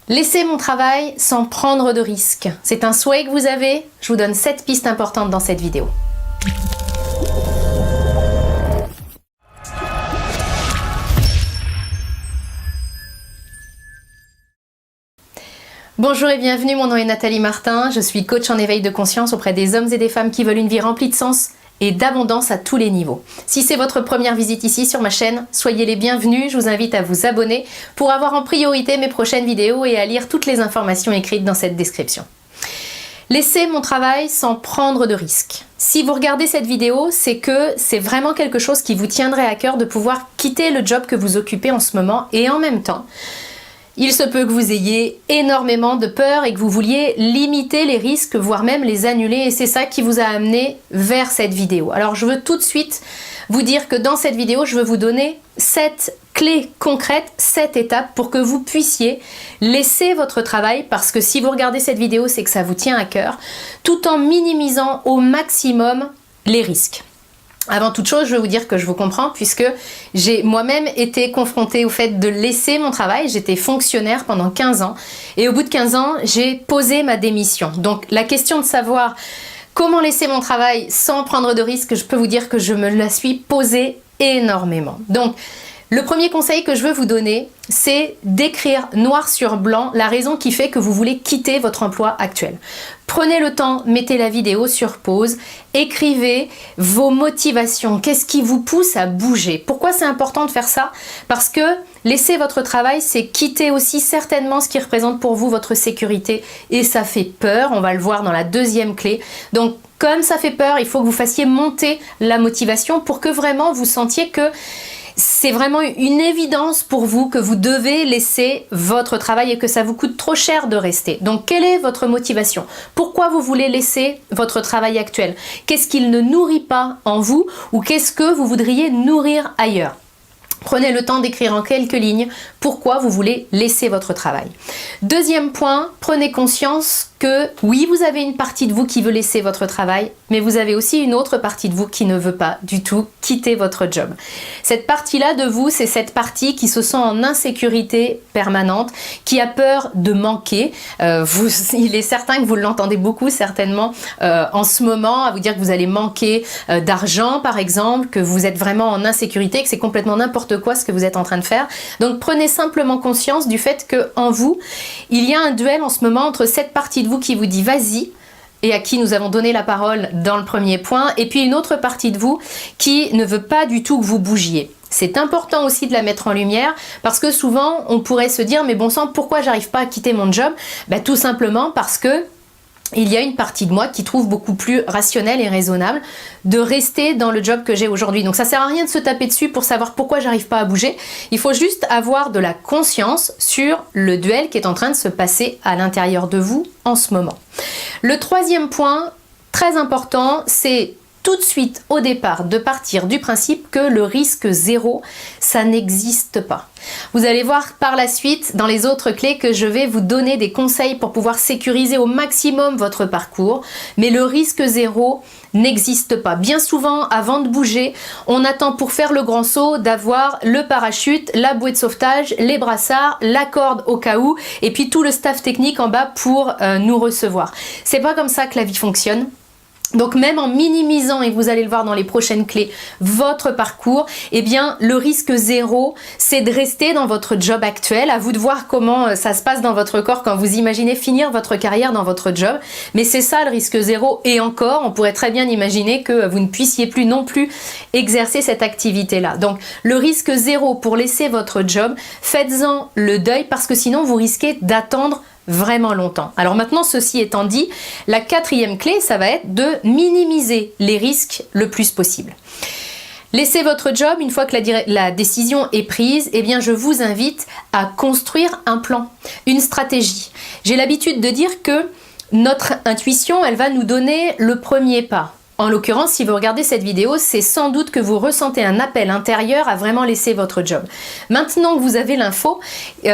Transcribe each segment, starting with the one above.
Laissez mon travail sans prendre de risques. C'est un souhait que vous avez. Je vous donne 7 pistes importantes dans cette vidéo. Bonjour et bienvenue, mon nom est Nathalie Martin. Je suis coach en éveil de conscience auprès des hommes et des femmes qui veulent une vie remplie de sens et d'abondance à tous les niveaux. Si c'est votre première visite ici sur ma chaîne, soyez les bienvenus. Je vous invite à vous abonner pour avoir en priorité mes prochaines vidéos et à lire toutes les informations écrites dans cette description. Laissez mon travail sans prendre de risques. Si vous regardez cette vidéo, c'est que c'est vraiment quelque chose qui vous tiendrait à cœur de pouvoir quitter le job que vous occupez en ce moment et en même temps, il se peut que vous ayez énormément de peur et que vous vouliez limiter les risques, voire même les annuler, et c'est ça qui vous a amené vers cette vidéo. Alors je veux tout de suite vous dire que dans cette vidéo, je veux vous donner 7 clés concrètes, 7 étapes pour que vous puissiez laisser votre travail, parce que si vous regardez cette vidéo, c'est que ça vous tient à cœur, tout en minimisant au maximum les risques. Avant toute chose, je veux vous dire que je vous comprends puisque j'ai moi-même été confrontée au fait de laisser mon travail. J'étais fonctionnaire pendant 15 ans et au bout de 15 ans, j'ai posé ma démission. Donc la question de savoir comment laisser mon travail sans prendre de risques, je peux vous dire que je me la suis posée énormément. Donc le premier conseil que je veux vous donner, c'est d'écrire noir sur blanc la raison qui fait que vous voulez quitter votre emploi actuel. Prenez le temps, mettez la vidéo sur pause, écrivez vos motivations. Qu'est-ce qui vous pousse à bouger? Pourquoi c'est important de faire ça? Parce que laisser votre travail, c'est quitter aussi certainement ce qui représente pour vous votre sécurité. Et ça fait peur, on va le voir dans la deuxième clé. Donc, comme ça fait peur, il faut que vous fassiez monter la motivation pour que vraiment vous sentiez que c'est vraiment une évidence pour vous que vous devez laisser votre travail et que ça vous coûte trop cher de rester. Donc, quelle est votre motivation? Pourquoi vous voulez laisser votre travail actuel? Qu'est-ce qu'il ne nourrit pas en vous ou qu'est-ce que vous voudriez nourrir ailleurs? Prenez le temps d'écrire en quelques lignes pourquoi vous voulez laisser votre travail. Deuxième point, prenez conscience que oui, vous avez une partie de vous qui veut laisser votre travail, mais vous avez aussi une autre partie de vous qui ne veut pas du tout quitter votre job. Cette partie-là de vous, c'est cette partie qui se sent en insécurité permanente, qui a peur de manquer. Il est certain que vous l'entendez beaucoup certainement en ce moment, à vous dire que vous allez manquer d'argent par exemple, que vous êtes vraiment en insécurité, que c'est complètement n'importe quoi ce que vous êtes en train de faire. Donc prenez simplement conscience du fait qu'en vous, il y a un duel en ce moment entre cette partie de vous qui vous dit vas-y, et à qui nous avons donné la parole dans le premier point, et puis une autre partie de vous qui ne veut pas du tout que vous bougiez. C'est important aussi de la mettre en lumière parce que souvent on pourrait se dire mais bon sang, pourquoi j'arrive pas à quitter mon job? Tout simplement parce que il y a une partie de moi qui trouve beaucoup plus rationnel et raisonnable de rester dans le job que j'ai aujourd'hui. Donc ça sert à rien de se taper dessus pour savoir pourquoi j'arrive pas à bouger. Il faut juste avoir de la conscience sur le duel qui est en train de se passer à l'intérieur de vous en ce moment. Le troisième point, très important, c'est tout de suite au départ de partir du principe que le risque zéro, ça n'existe pas. Vous allez voir par la suite dans les autres clés que je vais vous donner des conseils pour pouvoir sécuriser au maximum votre parcours, mais le risque zéro n'existe pas. Bien souvent, avant de bouger, on attend pour faire le grand saut d'avoir le parachute, la bouée de sauvetage, les brassards, la corde au cas où, et puis tout le staff technique en bas pour nous recevoir. C'est pas comme ça que la vie fonctionne. Donc même en minimisant, et vous allez le voir dans les prochaines clés, votre parcours, eh bien le risque zéro, c'est de rester dans votre job actuel. À vous de voir comment ça se passe dans votre corps quand vous imaginez finir votre carrière dans votre job. Mais c'est ça le risque zéro. Et encore, on pourrait très bien imaginer que vous ne puissiez plus non plus exercer cette activité-là. Donc le risque zéro pour laisser votre job, faites-en le deuil parce que sinon vous risquez d'attendre vraiment longtemps. Alors maintenant, ceci étant dit, la quatrième clé, ça va être de minimiser les risques le plus possible. Laissez votre job, une fois que la décision est prise, eh bien je vous invite à construire un plan, une stratégie. J'ai l'habitude de dire que notre intuition, elle va nous donner le premier pas. En l'occurrence, si vous regardez cette vidéo, c'est sans doute que vous ressentez un appel intérieur à vraiment laisser votre job. Maintenant que vous avez l'info,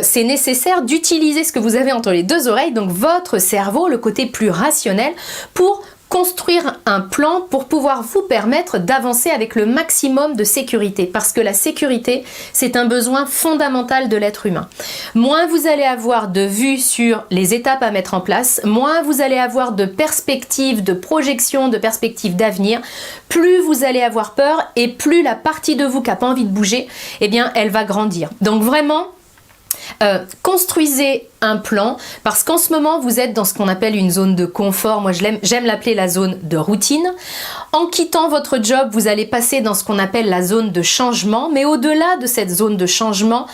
c'est nécessaire d'utiliser ce que vous avez entre les deux oreilles, donc votre cerveau, le côté plus rationnel, pour construire un plan pour pouvoir vous permettre d'avancer avec le maximum de sécurité, parce que la sécurité, c'est un besoin fondamental de l'être humain. Moins vous allez avoir de vue sur les étapes à mettre en place, moins vous allez avoir de perspectives, de projections, de perspectives d'avenir, plus vous allez avoir peur et plus la partie de vous qui n'a pas envie de bouger, eh bien, elle va grandir. Donc vraiment, construisez un plan, parce qu'en ce moment vous êtes dans ce qu'on appelle une zone de confort. Moi j'aime l'appeler la zone de routine. En quittant votre job, vous allez passer dans ce qu'on appelle la zone de changement, mais au-delà de cette zone de changement,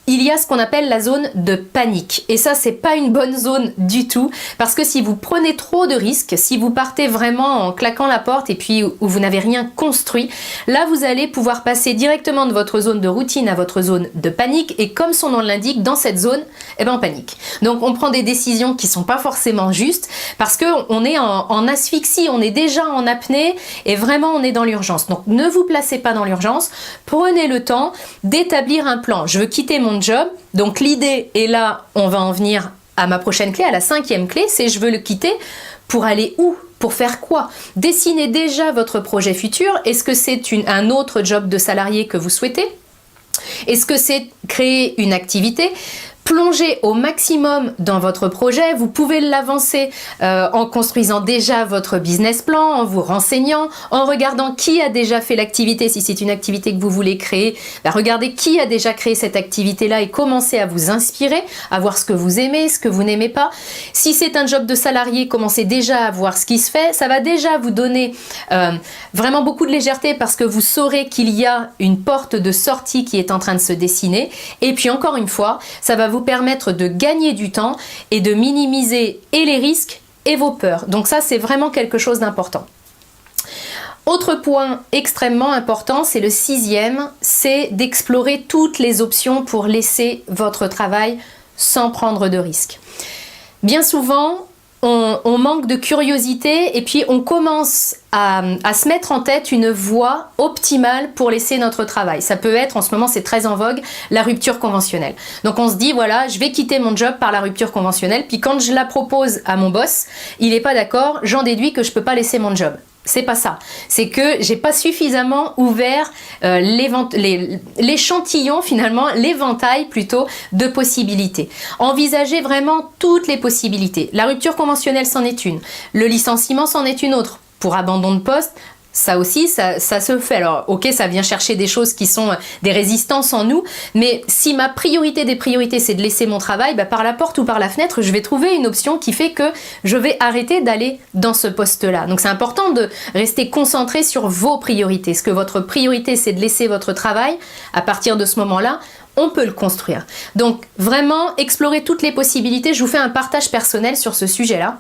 il y a ce qu'on appelle la zone de panique. Et ça, c'est pas une bonne zone du tout, parce que si vous prenez trop de risques, si vous partez vraiment en claquant la porte et puis où vous n'avez rien construit, là, vous allez pouvoir passer directement de votre zone de routine à votre zone de panique. Et comme son nom l'indique, dans cette zone, eh ben, on panique. Donc, on prend des décisions qui sont pas forcément justes, parce qu'on est en asphyxie, on est déjà en apnée et vraiment, on est dans l'urgence. Donc, ne vous placez pas dans l'urgence. Prenez le temps d'établir un plan. Je veux quitter mon job, donc l'idée, et là on va en venir à ma prochaine clé, à la 5e clé, c'est je veux le quitter pour aller où? Pour faire quoi? Dessinez déjà votre projet futur. Est-ce que c'est un autre job de salarié que vous souhaitez? Est-ce que c'est créer une activité? Plongez au maximum dans votre projet. Vous pouvez l'avancer en construisant déjà votre business plan, en vous renseignant, en regardant qui a déjà fait l'activité. Si c'est une activité que vous voulez créer, regardez qui a déjà créé cette activité-là et commencez à vous inspirer, à voir ce que vous aimez, ce que vous n'aimez pas. Si c'est un job de salarié, commencez déjà à voir ce qui se fait. Ça va déjà vous donner vraiment beaucoup de légèreté, parce que vous saurez qu'il y a une porte de sortie qui est en train de se dessiner. Et puis encore une fois, ça va vous permettre de gagner du temps et de minimiser et les risques et vos peurs. Donc ça, c'est vraiment quelque chose d'important. Autre point extrêmement important, c'est le 6e, c'est d'explorer toutes les options pour laisser votre travail sans prendre de risques. Bien souvent, on manque de curiosité et puis on commence à se mettre en tête une voie optimale pour laisser notre travail. Ça peut être, en ce moment c'est très en vogue, la rupture conventionnelle. Donc on se dit, voilà, je vais quitter mon job par la rupture conventionnelle, puis quand je la propose à mon boss, il n'est pas d'accord, j'en déduis que je ne peux pas laisser mon job. C'est pas ça. C'est que j'ai pas suffisamment ouvert l'échantillon, finalement, l'éventail plutôt de possibilités. Envisagez vraiment toutes les possibilités. La rupture conventionnelle, c'en est une. Le licenciement, c'en est une autre. Pour abandon de poste, ça aussi, ça se fait. Alors, ok, ça vient chercher des choses qui sont des résistances en nous, mais si ma priorité des priorités, c'est de laisser mon travail, par la porte ou par la fenêtre, je vais trouver une option qui fait que je vais arrêter d'aller dans ce poste-là. Donc, c'est important de rester concentré sur vos priorités. Est-ce que votre priorité, c'est de laisser votre travail? À partir de ce moment-là, on peut le construire. Donc, vraiment, explorer toutes les possibilités. Je vous fais un partage personnel sur ce sujet-là.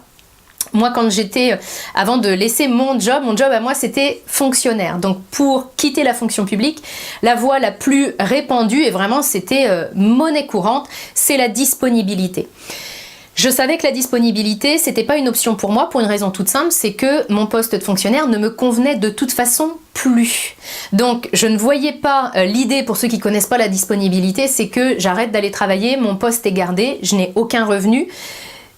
Moi, quand j'étais, avant de laisser mon job à moi, c'était fonctionnaire. Donc, pour quitter la fonction publique, la voie la plus répandue, et vraiment, c'était monnaie courante, c'est la disponibilité. Je savais que la disponibilité, c'était pas une option pour moi, pour une raison toute simple, c'est que mon poste de fonctionnaire ne me convenait de toute façon plus. Donc, je ne voyais pas l'idée, pour ceux qui connaissent pas la disponibilité, c'est que j'arrête d'aller travailler, mon poste est gardé, je n'ai aucun revenu,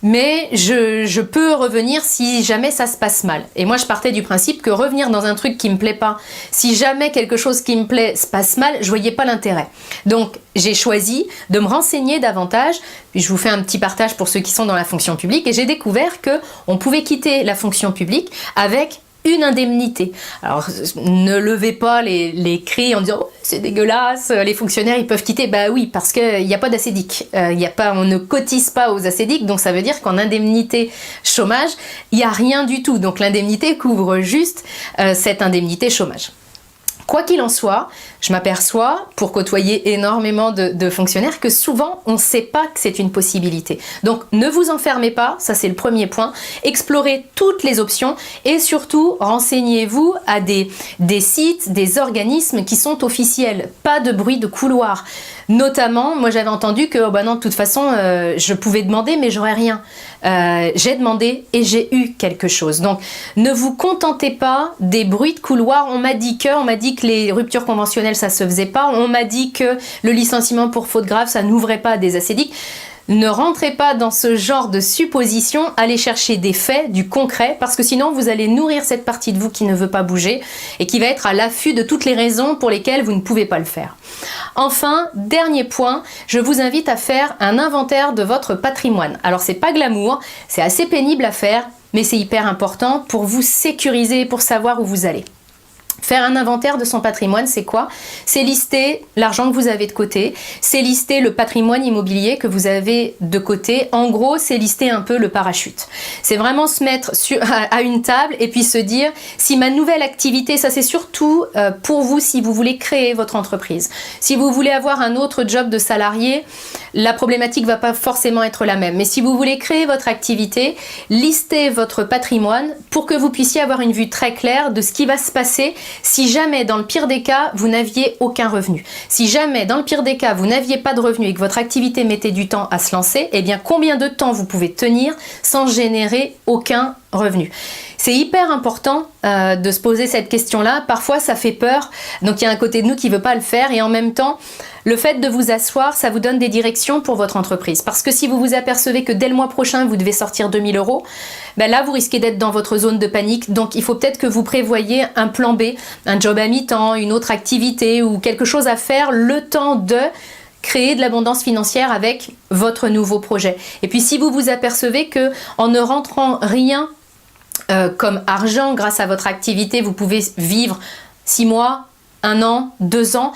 mais je peux revenir si jamais ça se passe mal. Et moi, je partais du principe que revenir dans un truc qui me plaît pas, si jamais quelque chose qui me plaît se passe mal, je voyais pas l'intérêt. Donc, j'ai choisi de me renseigner davantage. Puis je vous fais un petit partage pour ceux qui sont dans la fonction publique. Et j'ai découvert qu'on pouvait quitter la fonction publique avec une indemnité. Alors, ne levez pas les cris en disant oh, c'est dégueulasse, les fonctionnaires ils peuvent quitter. Bah oui, parce qu'il n'y a pas d'ACEDIC. On ne cotise pas aux ACEDIC, donc ça veut dire qu'en indemnité chômage, il n'y a rien du tout. Donc l'indemnité couvre juste cette indemnité chômage. Quoi qu'il en soit, je m'aperçois, pour côtoyer énormément de fonctionnaires, que souvent, on ne sait pas que c'est une possibilité. Donc, ne vous enfermez pas, ça c'est le premier point. Explorez toutes les options et surtout, renseignez-vous à des sites, des organismes qui sont officiels. Pas de bruit de couloir. Notamment, moi j'avais entendu que non, de toute façon, je pouvais demander, mais j'aurais rien. J'ai demandé et j'ai eu quelque chose. Donc, ne vous contentez pas des bruits de couloir. On m'a dit que les ruptures conventionnelles, ça se faisait pas. On m'a dit que le licenciement pour faute grave, ça n'ouvrait pas à des ACEDIC. Ne rentrez pas dans ce genre de supposition, allez chercher des faits, du concret, parce que sinon vous allez nourrir cette partie de vous qui ne veut pas bouger et qui va être à l'affût de toutes les raisons pour lesquelles vous ne pouvez pas le faire. Enfin, dernier point, je vous invite à faire un inventaire de votre patrimoine. Alors c'est pas glamour, c'est assez pénible à faire, mais c'est hyper important pour vous sécuriser, pour savoir où vous allez. Faire un inventaire de son patrimoine, c'est quoi? C'est lister l'argent que vous avez de côté, c'est lister le patrimoine immobilier que vous avez de côté. En gros, c'est lister un peu le parachute. C'est vraiment se mettre à une table et puis se dire, si ma nouvelle activité, ça c'est surtout pour vous si vous voulez créer votre entreprise. Si vous voulez avoir un autre job de salarié, la problématique va pas forcément être la même. Mais si vous voulez créer votre activité, listez votre patrimoine pour que vous puissiez avoir une vue très claire de ce qui va se passer si jamais, dans le pire des cas, vous n'aviez aucun revenu. Si jamais, dans le pire des cas, vous n'aviez pas de revenu et que votre activité mettait du temps à se lancer, eh bien, combien de temps vous pouvez tenir sans générer aucun revenu? C'est hyper important de se poser cette question-là. Parfois, ça fait peur. Donc, il y a un côté de nous qui ne veut pas le faire. Et en même temps, le fait de vous asseoir, ça vous donne des directions pour votre entreprise. Parce que si vous vous apercevez que dès le mois prochain, vous devez sortir 2 000 €, ben là, vous risquez d'être dans votre zone de panique. Donc, il faut peut-être que vous prévoyiez un plan B, un job à mi-temps, une autre activité ou quelque chose à faire le temps de créer de l'abondance financière avec votre nouveau projet. Et puis, si vous vous apercevez que en ne rentrant rien comme argent grâce à votre activité, vous pouvez vivre 6 mois, 1 an, 2 ans,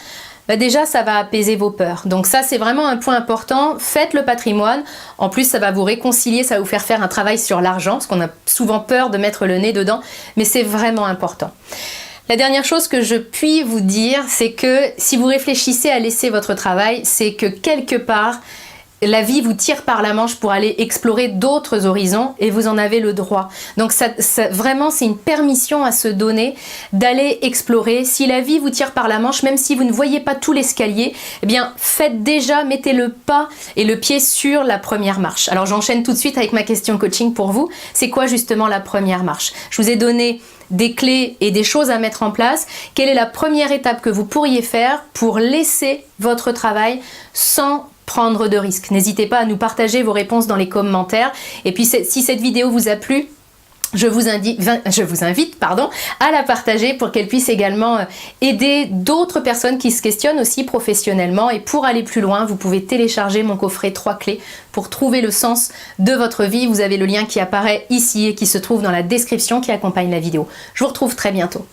bah déjà ça va apaiser vos peurs. Donc ça c'est vraiment un point important, faites le patrimoine, en plus ça va vous réconcilier, ça va vous faire un travail sur l'argent, parce qu'on a souvent peur de mettre le nez dedans, mais c'est vraiment important. La dernière chose que je puis vous dire, c'est que si vous réfléchissez à laisser votre travail, c'est que quelque part, la vie vous tire par la manche pour aller explorer d'autres horizons et vous en avez le droit. Donc vraiment, c'est une permission à se donner d'aller explorer. Si la vie vous tire par la manche, même si vous ne voyez pas tout l'escalier, eh bien, faites déjà, mettez le pas et le pied sur la première marche. Alors, j'enchaîne tout de suite avec ma question coaching pour vous. C'est quoi justement la première marche? Je vous ai donné des clés et des choses à mettre en place. Quelle est la première étape que vous pourriez faire pour laisser votre travail sans prendre de risques? N'hésitez pas à nous partager vos réponses dans les commentaires. Et puis si cette vidéo vous a plu, je vous invite à la partager pour qu'elle puisse également aider d'autres personnes qui se questionnent aussi professionnellement. Et pour aller plus loin, vous pouvez télécharger mon coffret 3 clés pour trouver le sens de votre vie. Vous avez le lien qui apparaît ici et qui se trouve dans la description qui accompagne la vidéo. Je vous retrouve très bientôt.